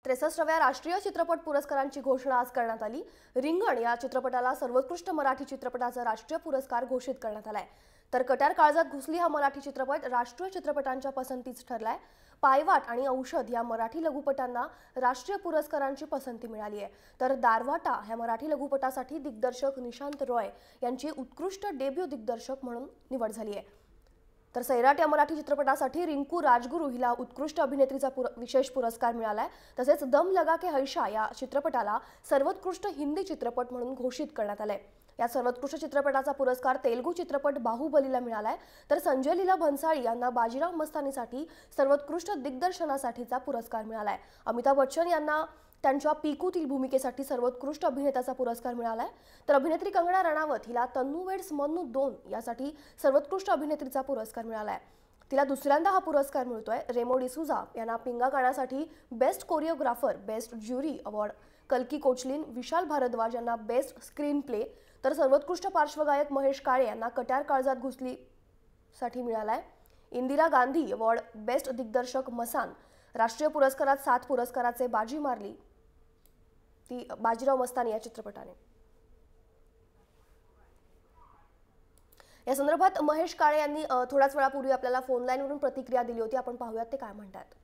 63व्या राष्ट्रीय चित्रपट पुरस्कारांची घोषणा आज करण्यात आली। रिंगण या चित्रपटाला सर्वोत्कृष्ट मराठी चित्रपटाचा राष्ट्रीय पुरस्कार घोषित करण्यात आलाय। तर कट्यार काळजात घुसली हा मराठी चित्रपट राष्ट्रीय चित्रपटांच्या पसंतीस ठरलाय। पायवाट आणि औषध या मराठी लघुपटांना राष्ट्रीय पुरस्कारांची पसंती मिळाली आहे। तर दारवाटा ह्या मराठी लघुपटासाठी दिग्दर्शक निशांत रॉय यांची उत्कृष्ट डेब्यू दिग्दर्शक म्हणून निवड झाली आहे। तर सैराट या मराठी चित्रपटासाठी रिंकू राजगुरू हिला उत्कृष्ट अभिनेत्रीचा विशेष पुरस्कार मिळालाय। तसेच दम लगा के हैशा या चित्रपटाला सर्वोत्कृष्ट हिंदी चित्रपट म्हणून घोषित करण्यात आले। या सर्वोत्कृष्ट चित्रपटाचा पुरस्कार तेलुगू चित्रपट बाहुबलीला मिळालाय। तर संजय लीला भन्साळी यांना बाजीराव मस्तानीसाठी सर्वोत्कृष्ट दिग्दर्शनासाठीचा पुरस्कार मिळालाय। अमिताभ बच्चन यांना त्यांच्या पीकूतील भूमिकेसाठी सर्वोत्कृष्ट अभिनेत्याचा पुरस्कार मिळालाय। तर अभिनेत्री कंगना रणावत हिला तन्नू वेड्स मन्नू 2 यासाठी सर्वोत्कृष्ट अभिनेत्रीचा पुरस्कार मिळालाय। तिला दुसऱ्यांदा हा पुरस्कार मिळतोय। रेमो डिसूजा यांना पिंगा गाण्यासाठी best choreographer best jury award, कल्की कोचलिन विशाल भारद्वाज यांना बेस्ट स्क्रीन प्ले, तर सर्वोत्कृष्ट पार्श्वगायक महेश काळे यांना कट्यार काळजात घुसली साठी मिळालाय। इंदिरा गांधी अवॉर्ड बेस्ट दिग्दर्शक मसान, राष्ट्रीय पुरस्कारात 7 पुरस्काराचे बाजी मारली ती बाजीराव मस्तानी या चित्रपटाने। या संदर्भात महेश काळे यांनी थोड्याच वेळापूर्वी आपल्याला फोन लाईनवरून प्रतिक्रिया दिली होती। आपण पाहूयात ते काय म्हणतात।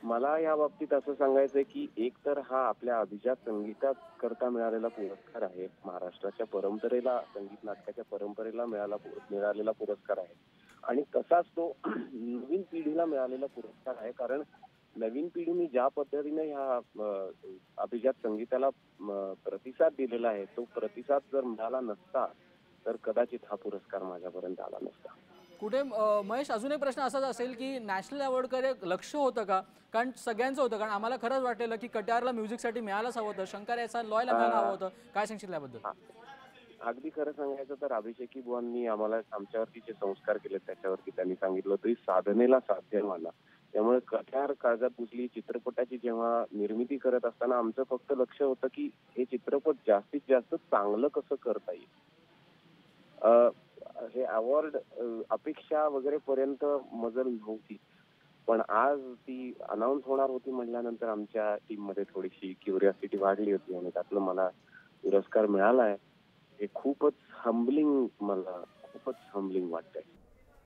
मला या बाबतीत असं सांगायचंय की एक तर हा आपल्या अभिजात संगीतात करता मिळालेला पुरस्कार आहे, महाराष्ट्राच्या परंपरेला, संगीत नाटकाच्या परंपरेला मिळालेला पुरस्कार आहे आणि तसाच तो नवीन पिढीला मिळालेला पुरस्कार आहे। कारण नवीन पिढीने ज्या पद्धतीने ह्या अभिजात संगीताला प्रतिसाद दिलेला आहे, तो प्रतिसाद जर मिळाला नसता तर कदाचित हा पुरस्कार माझ्यापर्यंत आला नसता। कुठे महेश, अजून एक प्रश्न असाच असेल की नॅशनल अवॉर्डकडे लक्ष होतं का? कारण सगळ्यांचं होतं, कारण आम्हाला खरंच वाटलेलं की कट्यारला म्युझिकसाठी मिळायलाच हवं होतं, शंकर याचा लॉयला मिळायला हवं होतं। काय सांगशील याबद्दल? अगदी खरं सांगायचं तर अभिषेकी बुवांनी आम्हाला आमच्यावरती जे संस्कार केले त्याच्यावरती त्यांनी सांगितलं होतं साधनेला साध्य माना। त्यामुळे कट्यार काळजात घुसली चित्रपटाची जेव्हा निर्मिती करत असताना आमचं फक्त लक्ष होतं की हे चित्रपट जास्तीत जास्त चांगलं कसं करता येईल। हे अवॉर्ड अपेक्षा वगैरे पर्यंत मजल नव्हती, पण आज ती अनाउन्स होणार होती म्हटल्यानंतर आमच्या टीम मध्ये थोडीशी क्युरिओसिटी वाढली होती आणि त्यातलं मला पुरस्कार मिळालाय हे खूपच हंबलिंग वाटतंय।